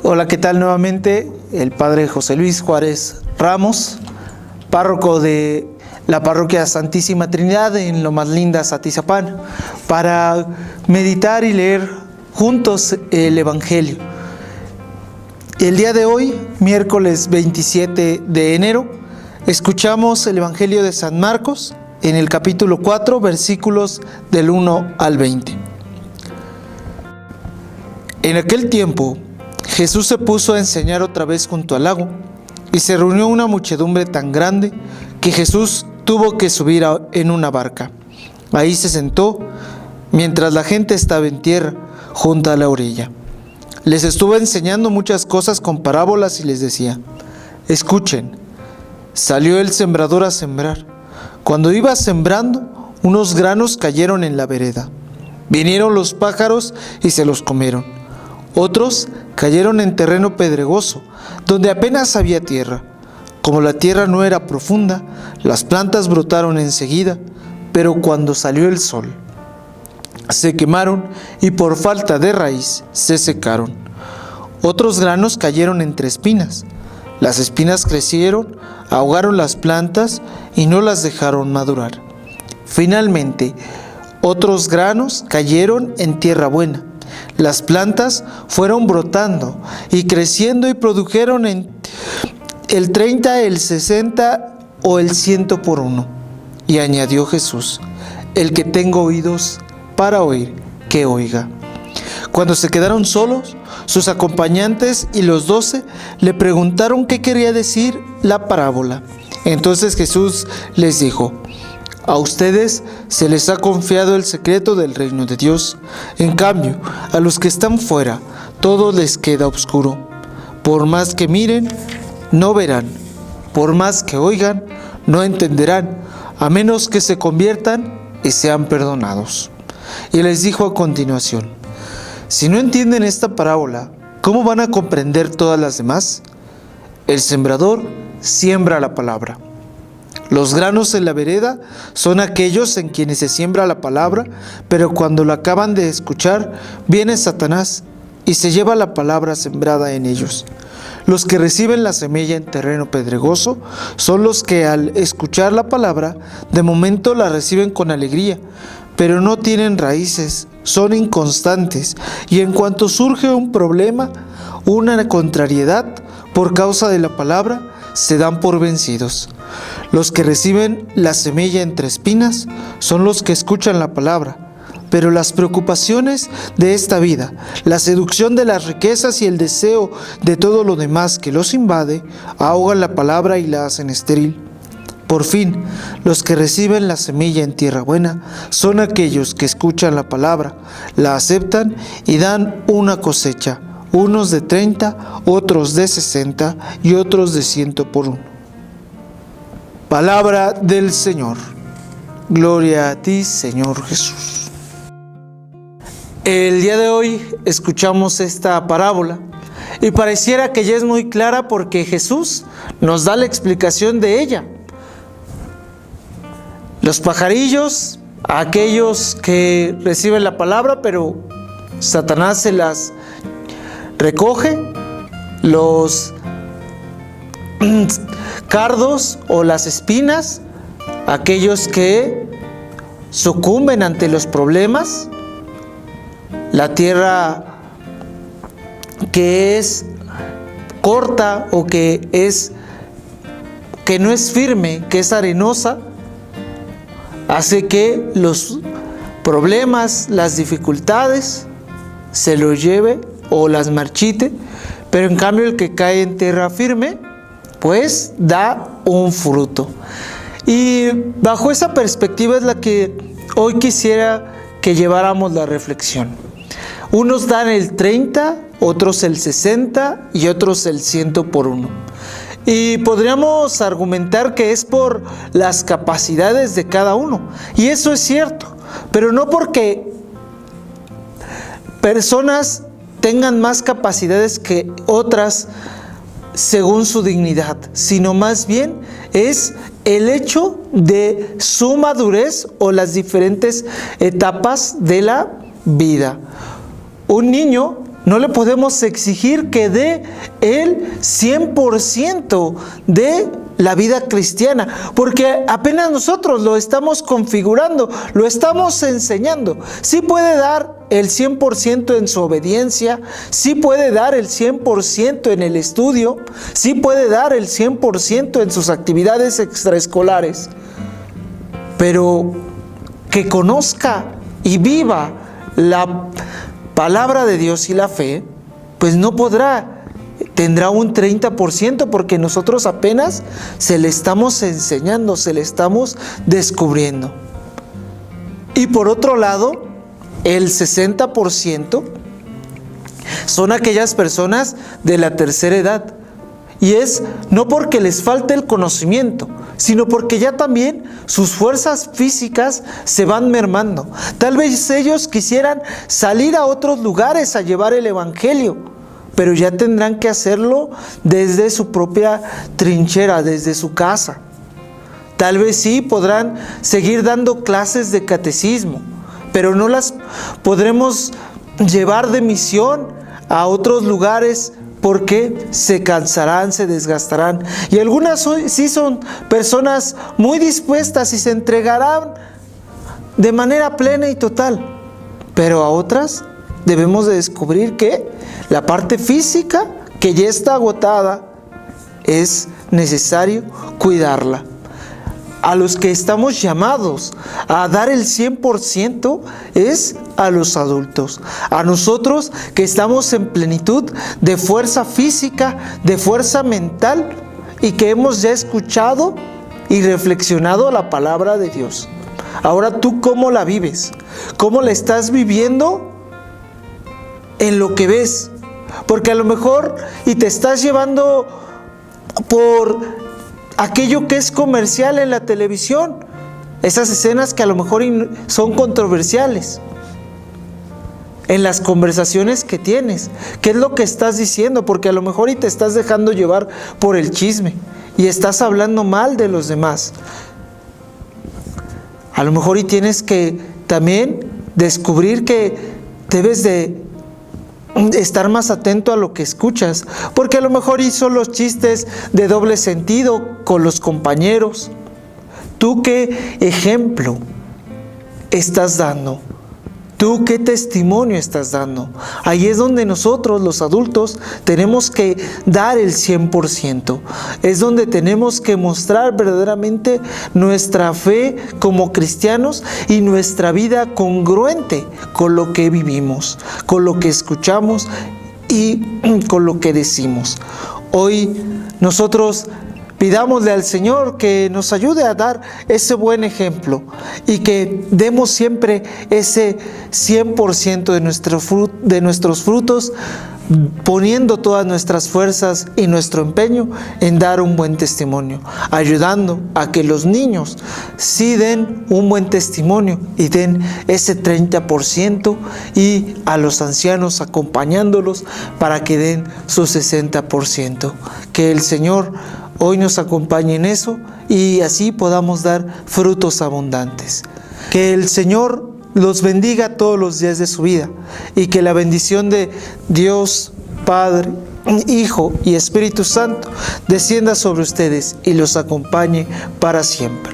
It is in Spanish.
Hola, ¿qué tal? Nuevamente el Padre José Luis Juárez Ramos, párroco de la Parroquia Santísima Trinidad en Lomas Lindas, Atizapán, para meditar y leer juntos el Evangelio. El día de hoy, miércoles 27 de enero, escuchamos el Evangelio de San Marcos en el capítulo 4, versículos del 1 al 20. En aquel tiempo, Jesús se puso a enseñar otra vez junto al lago, y se reunió una muchedumbre tan grande que Jesús tuvo que subir en una barca. Ahí se sentó, mientras la gente estaba en tierra, junto a la orilla. Les estuvo enseñando muchas cosas con parábolas y les decía: escuchen, salió el sembrador a sembrar. Cuando iba sembrando, unos granos cayeron en la vereda. Vinieron los pájaros y se los comieron. Otros cayeron en terreno pedregoso, donde apenas había tierra. Como la tierra no era profunda, las plantas brotaron enseguida, pero cuando salió el sol, se quemaron y por falta de raíz se secaron. Otros granos cayeron entre espinas. Las espinas crecieron, ahogaron las plantas y no las dejaron madurar. Finalmente, otros granos cayeron en tierra buena. Las plantas fueron brotando y creciendo y produjeron el 30, el 60 o el 100 por uno. Y añadió Jesús: el que tenga oídos para oír, que oiga. Cuando se quedaron solos, sus acompañantes y los 12 le preguntaron qué quería decir la parábola. Entonces Jesús les dijo: a ustedes se les ha confiado el secreto del reino de Dios. En cambio, a los que están fuera, todo les queda oscuro. Por más que miren, no verán. Por más que oigan, no entenderán, a menos que se conviertan y sean perdonados. Y les dijo a continuación: si no entienden esta parábola, ¿cómo van a comprender todas las demás? El sembrador siembra la palabra. Los granos en la vereda son aquellos en quienes se siembra la palabra, pero cuando la acaban de escuchar, viene Satanás y se lleva la palabra sembrada en ellos. Los que reciben la semilla en terreno pedregoso son los que al escuchar la palabra, de momento la reciben con alegría, pero no tienen raíces, son inconstantes, y en cuanto surge un problema, una contrariedad por causa de la palabra, se dan por vencidos. Los que reciben la semilla entre espinas son los que escuchan la palabra, pero las preocupaciones de esta vida, la seducción de las riquezas y el deseo de todo lo demás que los invade, ahogan la palabra y la hacen estéril. Por fin, los que reciben la semilla en tierra buena son aquellos que escuchan la palabra, la aceptan y dan una cosecha, unos de 30, otros de 60 y otros de 100 por uno. Palabra del Señor. Gloria a ti, Señor Jesús. El día de hoy escuchamos esta parábola y pareciera que ya es muy clara porque Jesús nos da la explicación de ella. Los pajarillos, aquellos que reciben la palabra, pero Satanás se las recoge. Los cardos o las espinas, aquellos que sucumben ante los problemas. La tierra que es corta o que no es firme, que es arenosa, hace que los problemas, las dificultades se los lleve o las marchite, pero en cambio el que cae en tierra firme, pues da un fruto. Y bajo esa perspectiva es la que hoy quisiera que lleváramos la reflexión. Unos dan el 30, otros el 60 y otros el 100 por uno. Y podríamos argumentar que es por las capacidades de cada uno. Y eso es cierto, pero no porque personas tengan más capacidades que otras según su dignidad, sino más bien es el hecho de su madurez o las diferentes etapas de la vida. Un niño no le podemos exigir que dé el 100% de la vida cristiana, porque apenas nosotros lo estamos configurando, lo estamos enseñando. Sí puede dar el 100% en su obediencia, sí puede dar el 100% en el estudio, sí puede dar el 100% en sus actividades extraescolares, pero que conozca y viva la palabra de Dios y la fe, pues no podrá. Tendrá un 30% porque nosotros apenas se le estamos enseñando, se le estamos descubriendo. Y por otro lado, el 60% son aquellas personas de la tercera edad. Y es no porque les falte el conocimiento, sino porque ya también sus fuerzas físicas se van mermando. Tal vez ellos quisieran salir a otros lugares a llevar el evangelio, pero ya tendrán que hacerlo desde su propia trinchera, desde su casa. Tal vez sí podrán seguir dando clases de catecismo, pero no las podremos llevar de misión a otros lugares porque se cansarán, se desgastarán. Y algunas sí son personas muy dispuestas y se entregarán de manera plena y total, pero a otras debemos de descubrir que la parte física, que ya está agotada, es necesario cuidarla. A los que estamos llamados a dar el 100% es a los adultos. A nosotros que estamos en plenitud de fuerza física, de fuerza mental y que hemos ya escuchado y reflexionado la palabra de Dios. Ahora, ¿tú cómo la vives? ¿Cómo la estás viviendo en lo que ves? Porque a lo mejor y te estás llevando por aquello que es comercial en la televisión, esas escenas que a lo mejor son controversiales. En las conversaciones que tienes, ¿qué es lo que estás diciendo? Porque a lo mejor y te estás dejando llevar por el chisme y estás hablando mal de los demás. A lo mejor y tienes que también descubrir que debes de estar más atento a lo que escuchas, porque a lo mejor hizo los chistes de doble sentido con los compañeros. ¿Tú qué ejemplo estás dando? ¿Tú qué testimonio estás dando? Ahí es donde nosotros, los adultos, tenemos que dar el 100%. Es donde tenemos que mostrar verdaderamente nuestra fe como cristianos y nuestra vida congruente con lo que vivimos, con lo que escuchamos y con lo que decimos. Hoy nosotros pidámosle al Señor que nos ayude a dar ese buen ejemplo y que demos siempre ese 100% de nuestros frutos, poniendo todas nuestras fuerzas y nuestro empeño en dar un buen testimonio, ayudando a que los niños sí den un buen testimonio y den ese 30%, y a los ancianos acompañándolos para que den su 60%. Que el Señor hoy nos acompañe en eso y así podamos dar frutos abundantes. Que el Señor los bendiga todos los días de su vida y que la bendición de Dios, Padre, Hijo y Espíritu Santo descienda sobre ustedes y los acompañe para siempre.